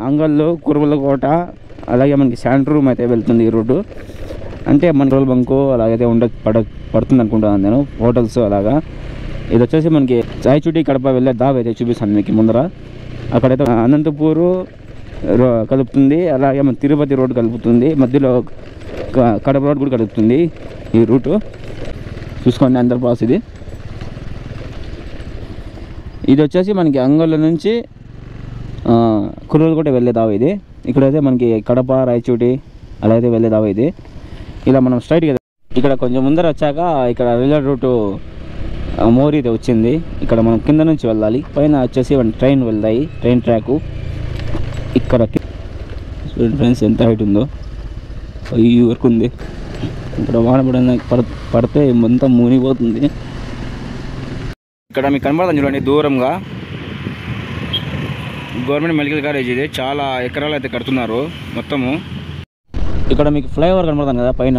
అంగళ్ళు కురువలకోట అలాగే మనకి శాండ్ రూమ్ అయితే వెళ్తుంది ఈ రూటు. అంటే మన పెట్రోల్ బంకు అలాగైతే పడుతుంది అనుకుంటున్నాను నేను, హోటల్స్ అలాగా. ఇది వచ్చేసి మనకి రాయచూటి కడప వెళ్ళే దాబ్ అయితే చూపిస్తాను మీకు ముందర. అక్కడైతే అనంతపూరు కలుపుతుంది, అలాగే మన తిరుపతి రోడ్ కలుపుతుంది, మధ్యలో కడప రోడ్ కూడా కలుపుతుంది ఈ రూటు. చూసుకోండి అండర్ పాస్ ఇది. ఇది వచ్చేసి మనకి అంగళ్ళ నుంచి కుర్రలకోట వెళ్ళే దావ ఇది. ఇక్కడైతే మనకి కడప రాయచూటి అలా అయితే వెళ్ళే దావ ఇది. ఇలా మనం స్ట్రైట్గా ఇక్కడ కొంచెం ముందర వచ్చాక ఇక్కడ రైల్వే రూటు మోరీ అయితే వచ్చింది. ఇక్కడ మనం కింద నుంచి వెళ్ళాలి, పైన వచ్చేసి ట్రైన్ వెళ్తాయి, ట్రైన్ ట్రాకు. ఇక్కడ ఫ్రెండ్స్ ఎంత హైట్ ఉందో, ఈ వరకు ఉంది. ఇక్కడ వాన పడితే మొత్తం మునిగిపోతుంది. ఇక్కడ మీకు కనబడుతుంది చూడండి దూరంగా గవర్నమెంట్ మెడికల్ కాలేజ్ ఇది. చాలా ఎకరాలు అయితే కడుతున్నారు మొత్తము. ఇక్కడ మీకు ఫ్లైఓవర్ కనబడుతుంది కదా పైన,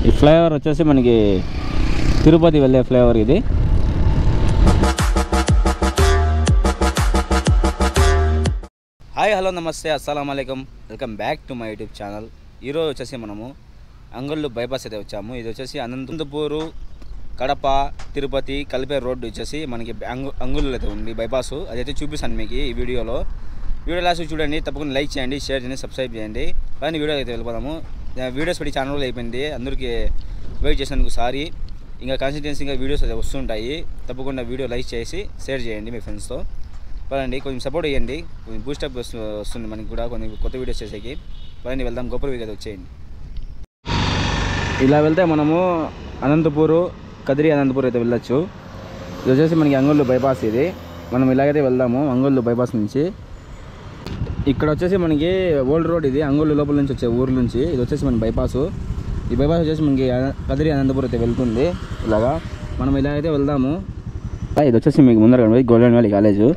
ఈ ఫ్లైఓవర్ వచ్చేసి మనకి తిరుపతి వెళ్ళే ఫ్లైఓవర్ ఇది. హాయ్ హలో నమస్తే అస్సలం అయికం, welcome back to my YouTube channel. ఈరోజు వచ్చేసి మనము అంగళ్ళు బైపాస్ అయితే వచ్చాము. ఇది వచ్చేసి అనంతపూరు కడప తిరుపతి కలిపే రోడ్డు వచ్చేసి మనకి అంగుళ్ళు అయితే ఉంది బైపాసు. అదైతే చూపిస్తాను మీకు ఈ వీడియో లాస్ట్ చూడండి. తప్పకుండా లైక్ చేయండి, షేర్ చేయండి, సబ్స్క్రైబ్ చేయండి. కానీ వీడియో అయితే వెళ్ళిపోదాము. వీడియోస్ పెట్టి ఛానల్ అయిపోయింది, అందరికీ వెయిట్ చేసినందుకు సారీ. ఇంకా కాన్సిస్టెన్సీగా వీడియోస్ అయితే వస్తుంటాయి. తప్పకుండా వీడియో లైక్ చేసి షేర్ చేయండి మీ ఫ్రెండ్స్తో. పదండి కొంచెం సపోర్ట్ చేయండి, కొంచెం బూస్టప్ వస్తుంది మనకి కూడా కొన్ని కొత్త వీడియోస్ చేసేకి. పదండి వెళ్దాం, గొప్ప వీడియో వచ్చేయండి. ఇలా వెళ్తే మనము అనంతపూరు కదిరి అనంతపూర్ అయితే వెళ్ళొచ్చు. ఇది వచ్చేసి మనకి అంగళ్ళు బైపాస్ ఇది. మనం ఇలాగైతే వెళ్దాము అంగళ్ళు బైపాస్ నుంచి. ఇక్కడ వచ్చేసి మనకి ఓల్డ్ రోడ్ ఇది, అంగళ్ళు లోపల నుంచి వచ్చే ఊరు నుంచి. ఇది వచ్చేసి మన బైపాసు. ఈ బైపాస్ వచ్చేసి మనకి కదిరి అనంతపూర్ అయితే వెళ్తుంది. ఇలాగా మనం ఇలాగైతే వెళ్దాము. ఇది వచ్చేసి మీకు ముందర కనబడి గోల్డెన్ వ్యాలీ కాలేజు.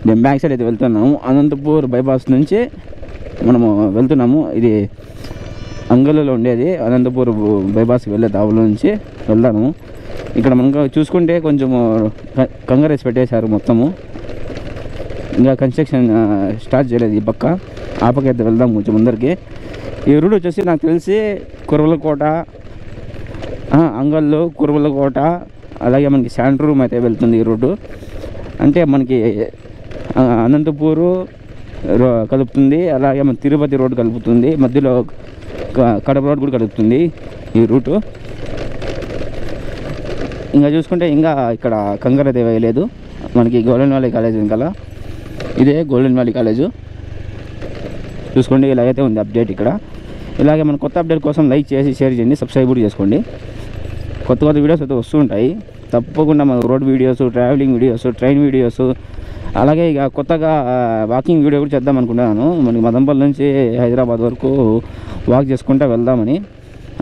నేను బ్యాక్ సైడ్ అయితే వెళ్తున్నాము. అనంతపూర్ బైపాస్ నుంచి మనము వెళ్తున్నాము. ఇది అంగళ్ళలో ఉండేది, అనంతపూర్ బైపాస్కి వెళ్ళే దావుల నుంచి వెళ్దాము. ఇక్కడ మనకు చూసుకుంటే కొంచెము కంగారేసి పెట్టేశారు మొత్తము, ఇంకా కన్స్ట్రక్షన్ స్టార్ట్ చేయలేదు ఈ పక్క. ఆ పక్క అయితే వెళ్దాం కొంచెం ముందరికి. ఈ రూట్ వచ్చేసి నాకు తెలిసి కురువలకోట, అంగళ్ళు కురువలకోట అలాగే మనకి శాండ్ రూమ్ అయితే వెళ్తుంది ఈ రూటు. అంటే మనకి అనంతపూరు కలుపుతుంది, అలాగే మన తిరుపతి రోడ్ కలుపుతుంది, మధ్యలో కడప రోడ్ కూడా కలుపుతుంది ఈ రూటు. ఇంకా చూసుకుంటే ఇంకా ఇక్కడ కంగారు అయితే వేయలేదు. మనకి గోల్డెన్ వ్యాలీ కాలేజ్ వెనకాల ఇదే గోల్డెన్ వ్యాలీ కాలేజు. చూసుకోండి ఇలాగైతే ఉంది అప్డేట్ ఇక్కడ. ఇలాగే మన కొత్త అప్డేట్ కోసం లైక్ చేసి షేర్ చేయండి, సబ్స్క్రైబ్ కూడా చేసుకోండి. కొత్త వీడియోస్ అయితే వస్తుంటాయి. తప్పకుండా మన road videos, travelling videos, train videos, అలాగే ఇక కొత్తగా వాకింగ్ వీడియో కూడా చేద్దాం అనుకుంటున్నాను. మనకి మదనపల్లి నుంచి హైదరాబాద్ వరకు వాక్ చేసుకుంటూ వెళ్దామని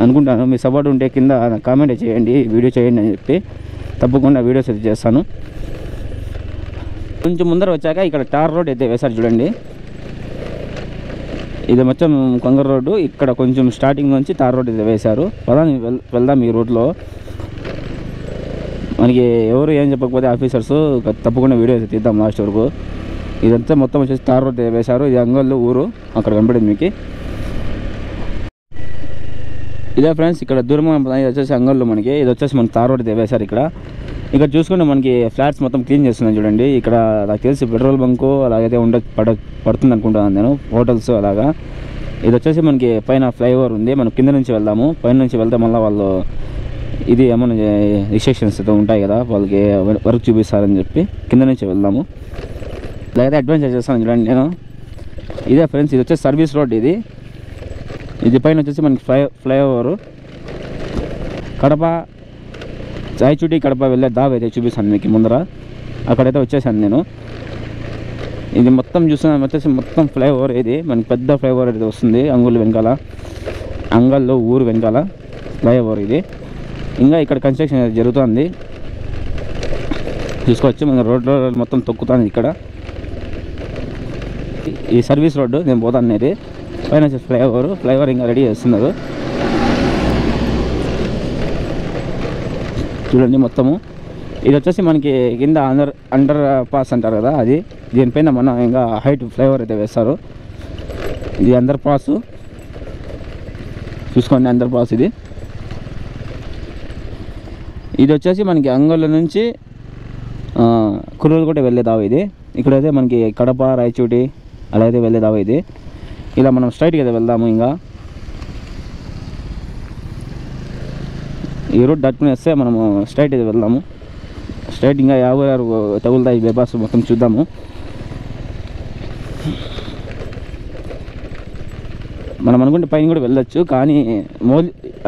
అనుకుంటాను. మీ సపోర్ట్ ఉంటే కింద కామెంట్ చేయండి, వీడియో చేయండి అని చెప్పి తప్పకుండా వీడియోస్ అయితే చేస్తాను. కొంచెం ముందర వచ్చాక ఇక్కడ టార్ రోడ్ అయితే వేశారు చూడండి. ఇది మొత్తం కొంగర రోడ్డు. ఇక్కడ కొంచెం స్టార్టింగ్ నుంచి టార్ రోడ్ అయితే వేశారు. పదాన్ని వెళ్దాం ఈ రోడ్లో. మనకి ఎవరు ఏం చెప్పకపోతే ఆఫీసర్స్ తప్పకుండా వీడియో అయితే తీద్దాం లాస్ట్ వరకు. ఇదంతా మొత్తం వచ్చేసి టార్ రోడ్ వేశారు. ఇది అంగళ్ళు ఊరు అక్కడ కనపడింది మీకు. ఇదే ఫ్రెండ్స్ ఇక్కడ దూరం వచ్చేసి అంగళ్ళు మనకి. ఇది వచ్చేసి మనకి టార్ రోడ్ వేశారు ఇక్కడ. ఇక్కడ చూసుకుంటే మనకి ఫ్లాట్స్ మొత్తం క్లీన్ చేస్తున్నాను చూడండి. ఇక్కడ నాకు తెలిసి పెట్రోల్ బంకు అలాగైతే పడుతుంది అనుకుంటున్నాను నేను, హోటల్స్ అలాగా. ఇది వచ్చేసి మనకి పైన ఫ్లైఓవర్ ఉంది. మనం కింద నుంచి వెళ్దాము. పైన నుంచి వెళ్తే మళ్ళీ వాళ్ళు ఇది ఏమన్నా రిస్ట్రిక్షన్స్ అయితే ఉంటాయి కదా, వాళ్ళకి వర్క్ చూపిస్తారని చెప్పి కింద నుంచి వెళ్దాము. ఇలాగైతే అడ్వెంచర్ చేస్తాను చూడండి నేను. ఇదే ఫ్రెండ్స్ ఇది వచ్చేసి సర్వీస్ రోడ్ ఇది. ఇది పైన వచ్చేసి మనకి ఫ్లైఓవర్ కడప రాయచూటి కడప వెళ్ళే దాబ్ అయితే చూపిస్తాను మీకు ముందర. అక్కడైతే వచ్చేసాను నేను. ఇది మొత్తం చూస్తున్నాను వచ్చేసి మొత్తం ఫ్లైఓవర్ ఇది. మనకి పెద్ద ఫ్లైఓవర్ అయితే వస్తుంది అంగుళ్ళు వెనకాల, అంగళ్ళు ఊరు వెనకాల ఫ్లైఓవర్ ఇది. ఇంకా ఇక్కడ కన్స్ట్రక్షన్ జరుగుతుంది చూసుకోవచ్చు. మన రోడ్లో మొత్తం తొక్కుతుంది ఇక్కడ. ఈ సర్వీస్ రోడ్డు నేను పోతాను అనేది. పైన ఫ్లైఓవర్ ఇంకా రెడీ చేస్తున్నారు చూడండి మొత్తము. ఇది వచ్చేసి మనకి కింద అండర్ పాస్ అంటారు కదా, అది దీనిపైన మన ఇంకా హైట్ ఫ్లైఓవర్ అయితే వేస్తారు. ఇది అండర్ పాస్ చూసుకోండి, అండర్ పాస్ ఇది. ఇది వచ్చేసి మనకి అంగళ్ళ నుంచి కుర్నూలు కూడా వెళ్ళే దావ ఇది. ఇక్కడైతే మనకి కడప, రాయచోటి అలా అయితే వెళ్ళే దావ ఇది. ఇలా మనం స్ట్రైట్గా అయితే వెళ్దాము. ఇంకా ఈ రూట్ దాటుకుని వస్తే మనము స్ట్రైట్ అయితే వెళ్దాము. స్ట్రైట్ ఇంకా 56 తగులుతాయి బైపాస్ మొత్తం చూద్దాము. మనం అనుకుంటే పైన కూడా వెళ్ళొచ్చు, కానీ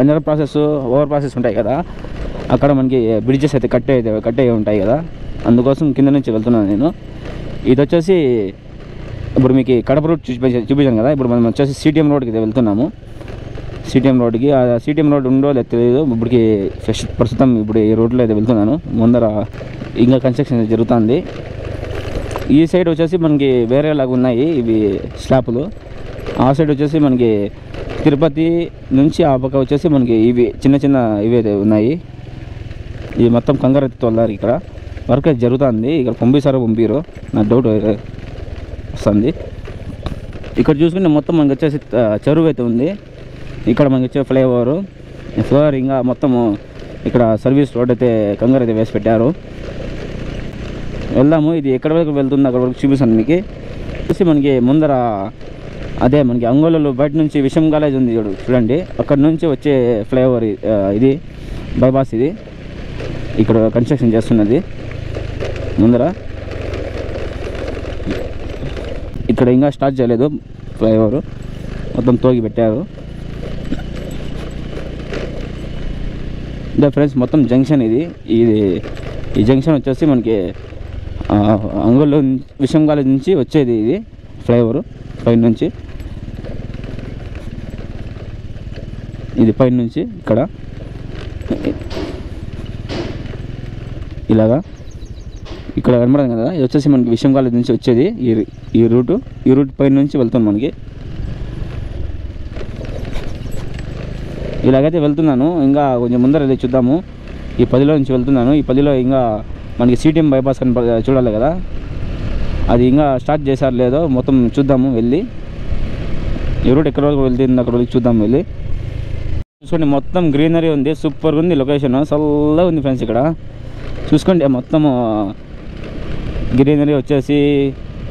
అండర్ ప్రాసెస్, ఓవర్ ప్రాసెస్ ఉంటాయి కదా, అక్కడ మనకి బ్రిడ్జెస్ అయితే కట్టే ఉంటాయి కదా, అందుకోసం కింద నుంచి వెళ్తున్నాను నేను. ఇది వచ్చేసి ఇప్పుడు మీకు కడప రూట్ చూపించాను కదా, ఇప్పుడు మనం వచ్చేసి సిటిఎం రోడ్కి అయితే వెళ్తున్నాము. సిటిఎం రోడ్కి, ఆ సిటిఎం రోడ్ ఉండో లేదు తెలియదు, ఇప్పటికి ప్రస్తుతం ఇప్పుడు ఈ రోడ్లో అయితే వెళ్తున్నాను. ముందర ఇంకా కన్స్ట్రక్షన్ జరుగుతుంది. ఈ సైడ్ వచ్చేసి మనకి వేరేలాగా ఉన్నాయి ఇవి స్లాపులు. ఆ సైడ్ వచ్చేసి మనకి తిరుపతి నుంచి ఆ పక్క వచ్చేసి మనకి ఇవి చిన్న ఇవి అయితే ఉన్నాయి. ఇవి మొత్తం కంగారెత్తి తోలారు. ఇక్కడ వర్క్ అయితే జరుగుతుంది. ఇక్కడ పంపిరు నా డౌట్ వస్తుంది. ఇక్కడ చూసుకుంటే మొత్తం మనకి వచ్చేసి చెరువు అయితే ఉంది. ఇక్కడ మనకి వచ్చే ఫ్లైఓవర్ ఇంకా మొత్తము ఇక్కడ సర్వీస్ రోడ్ అయితే కంగారు అయితే వేసి పెట్టారు. వెళ్దాము. ఇది ఎక్కడ వరకు వెళ్తుంది అక్కడ వరకు చూపిస్తాను మీకు. చూసి మనకి ముందర అదే మనకి అంగోలలో బయట నుంచి విషం కాలేజ్ ఉంది చూడండి, అక్కడ నుంచి వచ్చే ఫ్లైఓవర్ ఇది బైపాస్. ఇది ఇక్కడ కన్స్ట్రక్షన్ చేస్తున్నది ముందర. ఇక్కడ ఇంకా స్టార్ట్ చేయలేదు ఫ్లైఓవర్, మొత్తం తోగి పెట్టారు. ఇదే ఫ్రెండ్స్ మొత్తం జంక్షన్ ఇది. ఈ జంక్షన్ వచ్చేసి మనకి అంగోల్లో విషం కాలేజ్ నుంచి వచ్చేది ఇది ఫ్లైఓవర్ పైన నుంచి. ఇది పైన నుంచి ఇక్కడ ఇలాగా ఇక్కడ కనబడదు కదా, ఇది వచ్చేసి మనకి విషం కాలేజ్ నుంచి వచ్చేది ఈ రూట్ పైన నుంచి వెళ్తుంది మనకి. ఇలాగైతే వెళ్తున్నాను. ఇంకా కొంచెం ముందర వెళ్ళి చూద్దాము. ఈ 10లో నుంచి వెళ్తున్నాను. ఈ 10లో ఇంకా మనకి సిటిఎం బైపాస్ చూడాలి కదా, అది ఇంకా స్టార్ట్ చేశారు లేదో మొత్తం చూద్దాము వెళ్ళి. ఈ రూట్ ఎక్కడ వరకు వెళ్తుంది అక్కడ వరకు చూద్దాం వెళ్ళి. చూసుకోండి మొత్తం గ్రీనరీ ఉంది, సూపర్గా ఉంది లొకేషన్, చల్లగా ఉంది ఫ్రెండ్స్. ఇక్కడ చూసుకోండి మొత్తము గ్రీనరీ వచ్చేసి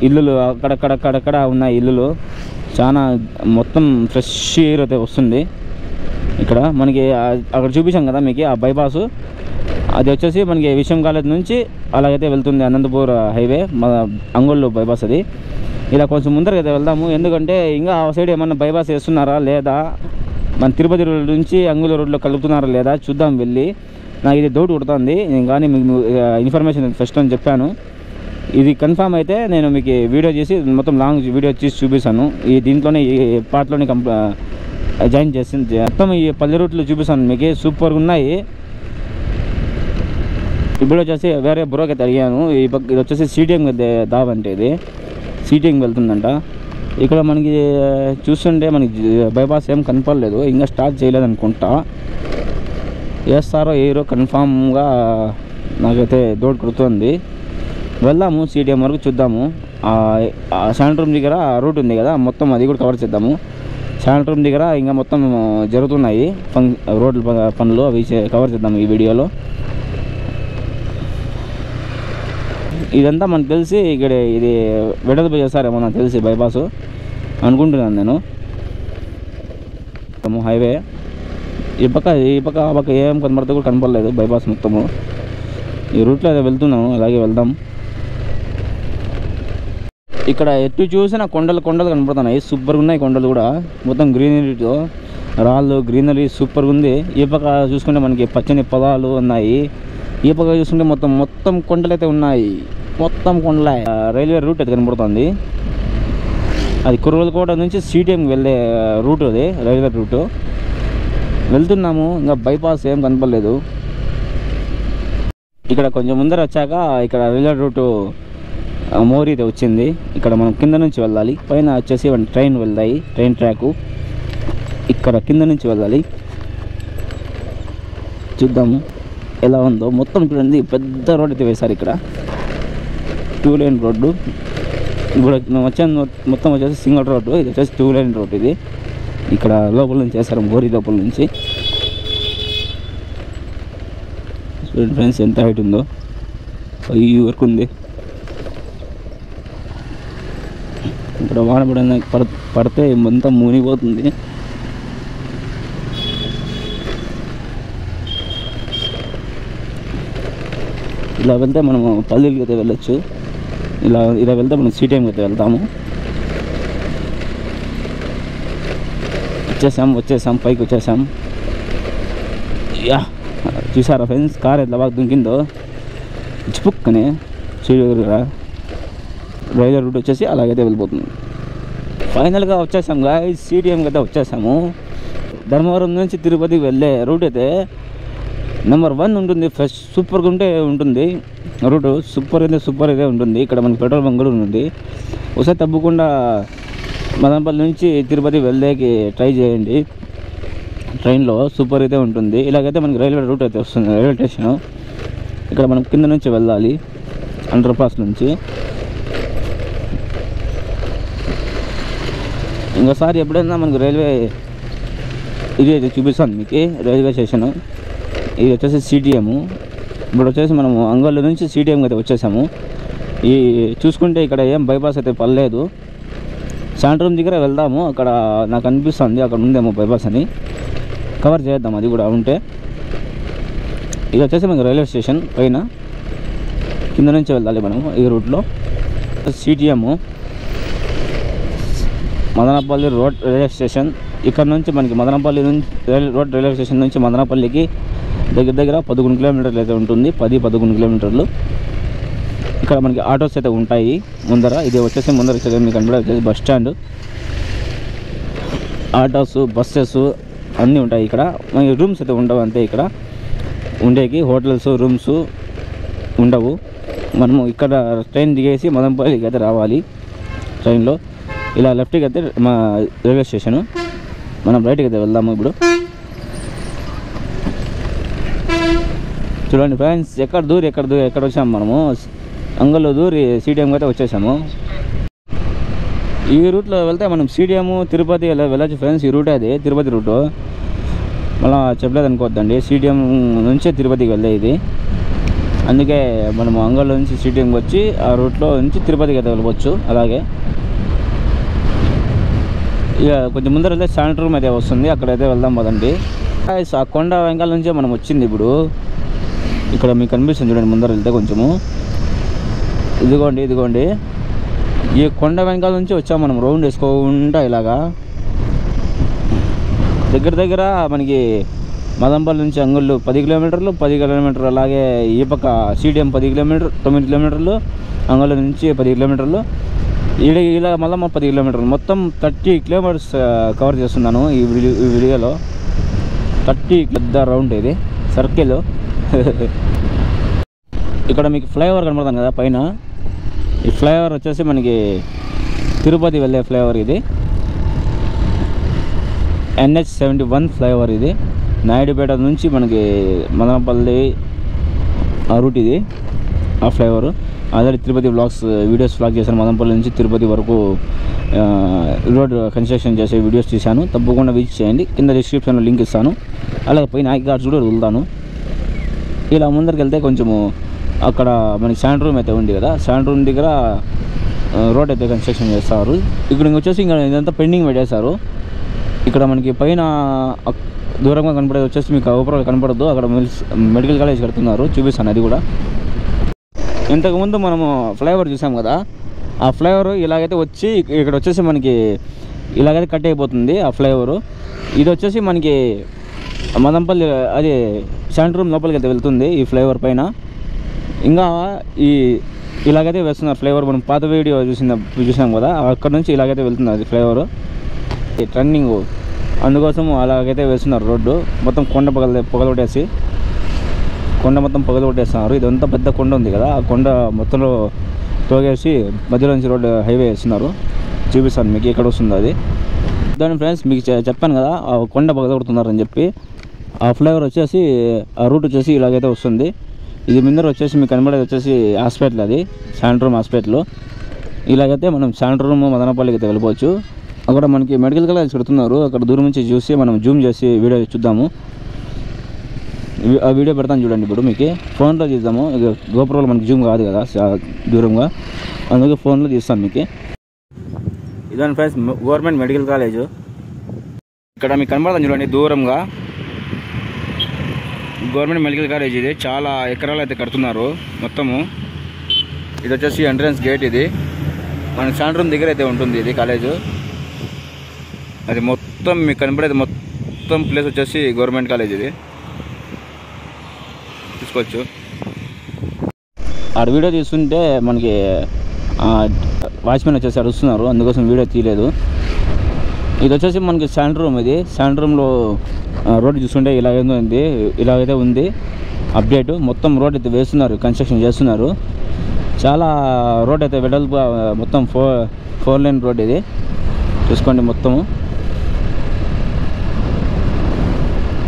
ఇల్లులు అక్కడక్కడ ఉన్నాయి ఇల్లులు. చాలా మొత్తం ఫ్రెష్ ఎయిర్ అయితే వస్తుంది. ఇక్కడ మనకి అక్కడ చూపించాం కదా మీకు ఆ బైపాసు, అది వచ్చేసి మనకి విషం కాలేజ్ నుంచి అలాగైతే వెళ్తుంది అనంతపూర్ హైవే అంగోళ్ళు బైపాస్ అది. ఇలా కొంచెం ముందరకి అయితే వెళ్దాము. ఎందుకంటే ఇంకా ఆ సైడ్ ఏమన్నా బైపాస్ వేస్తున్నారా లేదా, మన తిరుపతి రోడ్ నుంచి అంగుళ రోడ్లో కలుపుతున్నారా లేదా చూద్దాం వెళ్ళి. నాకు ఇది డౌట్ కొడుతుంది. నేను కానీ మీకు ఇన్ఫర్మేషన్ ఫస్ట్ అని చెప్పాను. ఇది కన్ఫామ్ అయితే నేను మీకు వీడియో చేసి మొత్తం లాంగ్ వీడియో చేసి చూపిస్తాను. దీంట్లోనే ఈ పార్ట్లోనే జాయిన్ చేసింది. మొత్తం ఈ 10 రూట్లు చూపిస్తాను మీకు, సూపర్గా ఉన్నాయి. ఇప్పుడు వచ్చేసి వేరే బ్రోక్ అయితే అడిగాను. ఇది వచ్చేసి సిటిఎం దావంటే ఇది సిటిఎం వెళ్తుందంట. ఇక్కడ మనకి చూస్తుంటే మనకి బైపాస్ ఏం కనపడలేదు, ఇంకా స్టార్ట్ చేయలేదు అనుకుంటా. వేస్తారో ఏరో కన్ఫామ్గా నాకైతే డౌట్ కొడుతుంది. వెళ్దాము సిటిఎం వరకు చూద్దాము. శాంట్రూమ్ దగ్గర రూట్ ఉంది కదా, మొత్తం అది కూడా కవర్ చేద్దాము. శాంట్రూమ్ దగ్గర ఇంకా మొత్తం జరుగుతున్నాయి రోడ్ల పనులు, అవి కవర్ చేద్దాము ఈ వీడియోలో. ఇదంతా మనకు తెలిసి ఇక్కడ ఇది వెడల్పు చేస్తారేమో నాకు తెలిసి బైపాస్ అనుకుంటున్నాను నేను. హైవే ఈ పక్క ఆ పక్క ఏం కనబడితే కూడా కనపడలేదు బైపాస్ మొత్తము. ఈ రూట్లో అయితే వెళ్తున్నాము, అలాగే వెళ్దాం. ఇక్కడ ఎటు చూసినా కొండలు కనపడుతున్నాయి, సూపర్గా ఉన్నాయి కొండలు కూడా. మొత్తం గ్రీనరీతో రాళ్ళు గ్రీనరీ సూపర్గా ఉంది. ఈ పక్క చూసుకుంటే మనకి పచ్చని పొలాలు ఉన్నాయి. ఈ పక్క చూసుకుంటే మొత్తం కొండలు అయితే ఉన్నాయి, మొత్తం కొండలే. రైల్వే రూట్ అయితే కనబడుతుంది. అది కుర్రోలకోట నుంచి సిటిఎం వెళ్ళే రూట్, అది రైల్వే రూటు. వెళ్తున్నాము, ఇంకా బైపాస్ ఏం కనపడలేదు. ఇక్కడ కొంచెం ముందర వచ్చాక ఇక్కడ రైల్వే రూటు మోరీ అయితే వచ్చింది. ఇక్కడ మనం కింద నుంచి వెళ్ళాలి, పైన వచ్చేసి ట్రైన్ వెళ్తాయి, ట్రైన్ ట్రాకు. ఇక్కడ కింద నుంచి వెళ్ళాలి, చూద్దాము ఎలా ఉందో. మొత్తం చూడండి పెద్ద రోడ్ అయితే వేశారు ఇక్కడ, 2 లేన్ రోడ్డు. ఇప్పుడు మేము వచ్చాను మొత్తం వచ్చేసి సింగిల్ రోడ్డు, ఇది వచ్చేసి 2 లైన్ రోడ్. ఇది ఇక్కడ లోపల నుంచి చేస్తారు, గోరి లోపల నుంచి. చూడండి ఫ్రెండ్స్ ఎంత హైట్ ఉందో, ఈ వరకు ఉంది. ఇక్కడ వాన పడితే అంతా మునిగిపోతుంది. ఇలా వెళ్తే మనము పల్లీలకి అయితే వెళ్ళొచ్చు. ఇలా వెళ్తే మనం సిటీఎంకి అయితే వెళ్తాము. వచ్చేసాం పైకి వచ్చేసాం. యా, చూసారా ఫ్రెండ్స్ కార్ ఎట్లా బాగా దుంకిందో, చిపుక్కనే చూడగలరా. రైల్వే రూట్ వచ్చేసి అలాగైతే వెళ్ళిపోతుంది. ఫైనల్గా వచ్చేసాం గాయ్స్, సిటీఎంకి అయితే వచ్చేసాము. ధర్మవరం నుంచి తిరుపతికి వెళ్ళే రూట్ అయితే నెంబర్ 1 ఉంటుంది. ఫ్రెష్ సూపర్గా ఉంటుంది రూటు, సూపర్ అయితే ఉంటుంది. ఇక్కడ మనకి పెట్రోల్ బంక్ కూడా ఉంది. ఒకసారి తప్పకుండా మదనపల్లి నుంచి తిరుపతి వెళ్ళేకి ట్రై చేయండి. ట్రైన్లో సూపర్ అయితే ఉంటుంది. ఇలాగైతే మనకి రైల్వే రూట్ అయితే వస్తుంది, రైల్వే స్టేషను. ఇక్కడ మనం కింద నుంచి వెళ్ళాలి, అండర్ పాస్ నుంచి. ఇంకోసారి ఎప్పుడైనా మనకు రైల్వే ఇది అయితే చూపిస్తాను మీకు, రైల్వే స్టేషను. ఇది వచ్చేసి సిటీఎం. ఇప్పుడు వచ్చేసి మనము అంగళ్ళు నుంచి సిటీఎంకి అయితే వచ్చేసాము. ఈ చూసుకుంటే ఇక్కడ ఏం బైపాస్ అయితే పర్లేదు. శాంట్రూమ్ దగ్గర వెళ్దాము, అక్కడ నాకు అనిపిస్తుంది అక్కడ ఉందేమో బైపాస్ అని. కవర్ చేద్దాం అది కూడా ఉంటే. ఇది వచ్చేసి మనకు రైల్వే స్టేషన్ పైన, కింద నుంచి వెళ్ళాలి మనము ఈ రూట్లో. CTM Madanapalle road railway station. ఇక్కడ నుంచి మనకి మదనపల్లి నుంచి రోడ్ రైల్వే స్టేషన్ నుంచి మదనపల్లికి దగ్గర 11 కిలోమీటర్లు అయితే ఉంటుంది, 10-11 కిలోమీటర్లు. ఇక్కడ మనకి ఆటోస్ అయితే ఉంటాయి ముందర. ఇది వచ్చేసి ముందర మీకు కనబడే వచ్చేసి బస్ స్టాండ్. ఆటోస్, బస్సెస్ అన్నీ ఉంటాయి ఇక్కడ. మనకి రూమ్స్ అయితే ఉండవు అంతే, ఇక్కడ ఉండేకి హోటల్స్, రూమ్స్ ఉండవు. మనము ఇక్కడ ట్రైన్ దిగేసి మదనపల్లికి అయితే రావాలి ట్రైన్లో. ఇలా లెఫ్ట్కి అయితే మా రైల్వే స్టేషను. మనం రైట్కి అయితే వెళ్దాము ఇప్పుడు. చూడండి ఫ్రెండ్స్, ఎక్కడ వచ్చాము మనము. అంగల్లో దూరి సిటీఎంకి అయితే వచ్చేసాము. ఈ రూట్లో వెళ్తే మనం సిటీఎం తిరుపతి వెళ్ళచ్చు ఫ్రెండ్స్. ఈ రూటే అది తిరుపతి రూటు, మళ్ళీ చెప్పలేదు అనుకోవద్దండి. సిటీఎం నుంచే తిరుపతికి వెళ్ళే ఇది. అందుకే మనము అంగల్లో నుంచి సిటీఎంకి వచ్చి ఆ రూట్లో నుంచి తిరుపతికి అయితే వెళ్ళవచ్చు. అలాగే ఇక కొంచెం ముందర వెళ్తే శాంట్రూమ్ అయితే వస్తుంది, అక్కడైతే వెళ్దాం పదండి. ఆ కొండ వెంకాల నుంచే మనం వచ్చింది. ఇప్పుడు ఇక్కడ మీకు కనిపిస్తుంది చూడండి, ముందర వెళ్తే కొంచెము. ఇదిగోండి ఈ కొండ వెంకాల నుంచి వచ్చాము మనం, రౌండ్ వేసుకోకుండా ఇలాగా. దగ్గర మనకి మదనపల్లి నుంచి అంగుళ్ళు 10 కిలోమీటర్లు. అలాగే ఈ పక్క సిటీఎం 9 కిలోమీటర్లు. అంగుళ్ళ నుంచి 10 కిలోమీటర్లు. ఇలా మళ్ళీ 10 కిలోమీటర్లు. మొత్తం 30 కిలోమీటర్స్ కవర్ చేస్తున్నాను ఈ వీడియోలో. 30 పెద్ద రౌండ్ ఇది, సర్కిల్. ఇక్కడ మీకు ఫ్లైఓవర్ కనబడుతుంది కదా పైన. ఈ ఫ్లైఓవర్ వచ్చేసి మనకి తిరుపతి వెళ్ళే ఫ్లైఓవర్ ఇది. NH71 ఫ్లైఓవర్ ఇది. నాయుడుపేట నుంచి మనకి మదనపల్లి ఆ రూట్ ఇది, ఆ flyover. Already Tirupati videos vlog చేశాను. మదనపల్లి నుంచి తిరుపతి వరకు రోడ్ కన్స్ట్రక్షన్ చేసే వీడియోస్ తీశాను, తప్పకుండా విజిట్ చేయండి. కింద డిస్క్రిప్షన్లో లింక్ ఇస్తాను. అలాగే పైన ఐకార్డ్స్ కూడా వదులుతాను. ఇలా ముందరికి వెళ్తే కొంచెము అక్కడ మనకి శాంట్రూమ్ అయితే ఉంది కదా, శాంట్రూమ్ దగ్గర రోడ్ అయితే కన్స్ట్రక్షన్ చేస్తారు. ఇక్కడ వచ్చేసి ఇంకా ఇదంతా పెండింగ్ పెట్టేశారు. ఇక్కడ మనకి పైన దూరంగా కనపడేది వచ్చేసి మీకు ఓవరాల్ కనపడదు, అక్కడ మెడికల్ కాలేజ్ కడుతున్నారు, చూపిస్తాను అది కూడా. ఇంతకుముందు మనము ఫ్లైఓవర్ చూసాం కదా, ఆ ఫ్లైఓవర్ ఇలాగైతే వచ్చి ఇక్కడ వచ్చేసి మనకి ఇలాగైతే కట్ అయిపోతుంది ఆ ఫ్లైఓవర్. ఇది వచ్చేసి మనకి మదనపల్లి అది శాంట్రూమ్ లోపలికి అయితే వెళ్తుంది ఈ ఫ్లైఓవర్ పైన. ఇంకా ఇలాగైతే వేస్తున్నారు ఫ్లైఓవర్. మనం పాత వీడియో చూసినాం కదా, అక్కడ నుంచి ఇలాగైతే వెళ్తుంది అది ఫ్లైఓవర్ టర్నింగ్. అందుకోసం అలాగైతే వేస్తున్నారు రోడ్డు. మొత్తం కొండ పగలగొట్టేసి కొండ మొత్తం పగలగొట్టేస్తున్నారు. ఇదంతా పెద్ద కొండ ఉంది కదా, ఆ కొండ మొత్తంలో తోగేసి మధ్యలో నుంచి రోడ్డు హైవే వేస్తున్నారు. చూపిస్తాను మీకు ఎక్కడ వస్తుందో అది. దాని ఫ్రెండ్స్ మీకు చెప్పాను కదా, ఆ కొండ పగలగొడుతున్నారని చెప్పి. ఆ ఫ్లైఓవర్ వచ్చేసి ఆ రూట్ వచ్చేసి ఇలాగైతే వస్తుంది. ఇది ముందర వచ్చేసి మీకు కనబడేది వచ్చేసి హాస్పిటల్, అది శాంట్రూమ్ హాస్పిటల్. ఇలాగైతే మనం శాంట్రూమ్ మదనపల్లికి అయితే వెళ్ళిపోవచ్చు. అక్కడ మనకి మెడికల్ కాలేజ్ పెడుతున్నారు, అక్కడ దూరం నుంచి చూసి మనం జూమ్ చేసి వీడియో చూద్దాము. ఆ వీడియో పెడతాను చూడండి. ఇప్పుడు మీకు ఫోన్లో తీద్దాము, ఇక గోపురంలో మనకి జూమ్ కాదు కదా దూరంగా, అందుకే ఫోన్లో తీస్తాను మీకు. ఇదని ఫ్రెండ్స్ గవర్నమెంట్ మెడికల్ కాలేజ్. ఇక్కడ మీకు కనబడతాను చూడండి దూరంగా గవర్నమెంట్ మెడికల్ కాలేజ్. ఇది చాలా ఎకరాలు అయితే కడుతున్నారు మొత్తము. ఇది వచ్చేసి ఎంట్రన్స్ గేట్. ఇది మన శాంట్రూమ్ దగ్గర అయితే ఉంటుంది ఇది కాలేజ్. అది మొత్తం మీకు కనబడేది మొత్తం ప్లేస్ వచ్చేసి గవర్నమెంట్ కాలేజ్. ఇది చూసుకోవచ్చు. ఆ వీడియో తీసుకుంటే మనకి వాచ్మెన్ వచ్చేసి అడుస్తున్నారు, అందుకోసం వీడియో తీయలేదు. ఇది వచ్చేసి మనకి శాంట్రూమ్. ఇది శాంట్రూమ్లో రోడ్డు చూస్తుంటే ఇలాగైతే ఉంది అప్డేట్. మొత్తం రోడ్ అయితే వేస్తున్నారు, కన్స్ట్రక్షన్ చేస్తున్నారు. చాలా రోడ్ అయితే వెడల్పు, మొత్తం 4 లేన్ రోడ్ ఇది చూసుకోండి మొత్తము.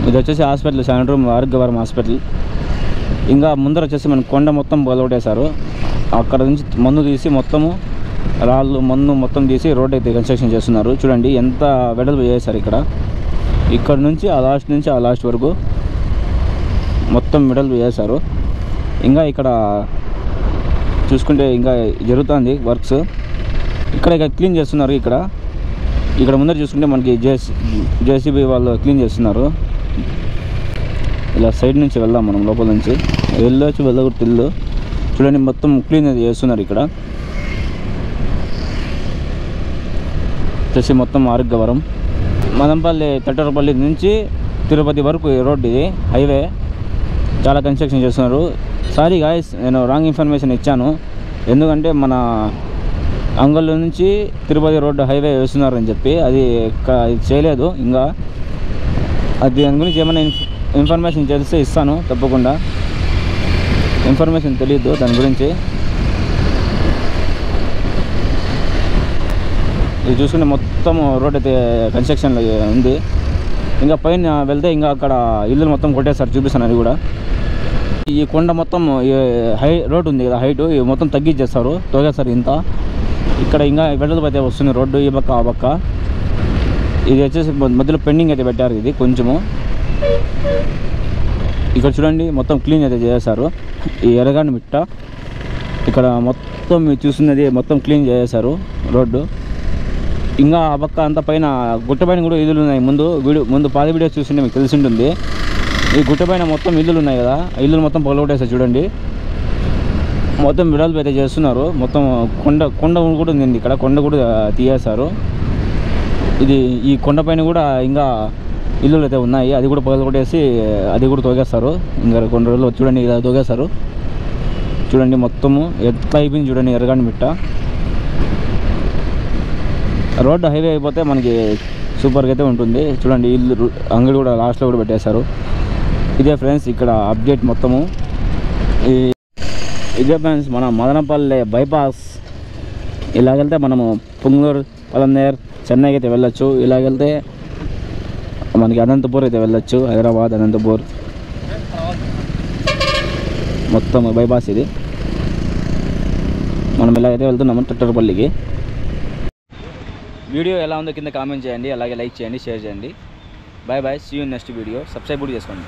ఇది వచ్చేసి హాస్పిటల్, శాంట్రూమ్ ఆరోగ్యవరం హాస్పిటల్. ఇంకా ముందర వచ్చేసి మన కొండ మొత్తం బలగొట్టేశారు. అక్కడ నుంచి మందు తీసి మొత్తము రాళ్ళు మందు మొత్తం తీసి రోడ్ అయితే కన్స్ట్రక్షన్ చేస్తున్నారు. చూడండి ఎంత వెడల్పు చేశారు. ఇక్కడ నుంచి ఆ లాస్ట్ వరకు మొత్తం వెడల్పు చేశారు. ఇంకా ఇక్కడ చూసుకుంటే ఇంకా జరుగుతుంది వర్క్స్. ఇక్కడ క్లీన్ చేస్తున్నారు. ఇక్కడ ముందర చూసుకుంటే మనకి జేసీబీ వాళ్ళు క్లీన్ చేస్తున్నారు. ఇలా సైడ్ నుంచి వెళ్దాం మనం, లోపల నుంచి వెళ్ళకూడదు తెల్లు. చూడండి మొత్తం క్లీన్ అయితే చేస్తున్నారు. ఇక్కడ వచ్చేసి మొత్తం ఆరోగ్యవరం మదనపల్లి తట్టరపల్లి నుంచి తిరుపతి వరకు రోడ్డు. ఇది హైవే చాలా కన్స్ట్రక్షన్ చేస్తున్నారు. సారీ గాయస్, నేను రాంగ్ ఇన్ఫర్మేషన్ ఇచ్చాను. ఎందుకంటే మన అంగళ్ళు నుంచి తిరుపతి రోడ్డు హైవే వేస్తున్నారని చెప్పి అది చేయలేదు ఇంకా. అది దాని గురించి ఏమైనా ఇన్ఫర్మేషన్ తెలిస్తే ఇస్తాను తప్పకుండా. ఇన్ఫర్మేషన్ తెలియదు దాని గురించి. ఇది చూసుకుంటే మొత్తం రోడ్ అయితే కన్స్ట్రక్షన్లో ఉంది. ఇంకా పైన వెళ్తే ఇంకా అక్కడ ఇల్లులు మొత్తం కొట్టేస్తారు, చూపిస్తాను. అది కూడా ఈ కొండ మొత్తం రోడ్ ఉంది కదా హైట్, మొత్తం తగ్గించేస్తారు, తోగేస్తారు ఇంత. ఇక్కడ ఇంకా వెడల్పు అయితే వస్తుంది రోడ్డు, ఈ పక్క ఆ పక్క. ఇది వచ్చేసి మధ్యలో పెండింగ్ అయితే పెట్టారు. ఇది కొంచెము ఇక్కడ చూడండి మొత్తం క్లీన్ అయితే చేశారు. ఈ ఎర్రగాని మిట్ట ఇక్కడ మొత్తం మీరు చూస్తున్నది మొత్తం క్లీన్ చేశారు రోడ్డు. ఇంకా ఆ పక్క అంతా పైన గుట్ట పైన కూడా ఇల్లులు ఉన్నాయి. ముందు పాత వీడియోస్ చూస్తుంటే మీకు తెలిసి ఉంటుంది. ఈ గుట్ట పైన మొత్తం ఇల్లులు ఉన్నాయి కదా, ఇల్లులు మొత్తం పగలగొట్టేసారు చూడండి. మొత్తం విడాలు అయితే చేస్తున్నారు. మొత్తం కొండ కూడా ఉంది ఇక్కడ, కొండ కూడా తీయేశారు. ఈ కొండ పైన కూడా ఇంకా ఇల్లులు అయితే ఉన్నాయి, అది కూడా పగలగొట్టేసి అది కూడా తోగేస్తారు. ఇంకా కొన్ని రోజులు చూడండి ఇలా తోగేస్తారు. చూడండి మొత్తము ఎట్లా అయిపోయింది చూడండి ఎర్రగాని మిట్ట. రోడ్డు హైవే అయిపోతే మనకి సూపర్గా అయితే ఉంటుంది. చూడండి ఇల్లు అంగడి కూడా లాస్ట్లో కూడా పెట్టేశారు. ఇదే ఫ్రెండ్స్ ఇక్కడ అప్డేట్ మొత్తము. ఇదే ఫ్రెండ్స్ మన మదనపల్లి బైపాస్. ఇలాగెళ్తే మనము పుంగూరు, పలంనేర్, చెన్నైకి అయితే వెళ్ళొచ్చు. ఇలాగెళ్తే మనకి అనంతపూర్ అయితే వెళ్ళొచ్చు, హైదరాబాద్, అనంతపూర్ మొత్తం బైపాస్ ఇది. మనం ఇలాగైతే వెళ్తున్నాము తట్టరపల్లికి. వీడియో ఎలా ఉందో కింద కామెంట్ చేయండి, అలాగే లైక్ చేయండి, షేర్ చేయండి. Bye bye, see you next video. Subscribe కూడా చేసుకోండి.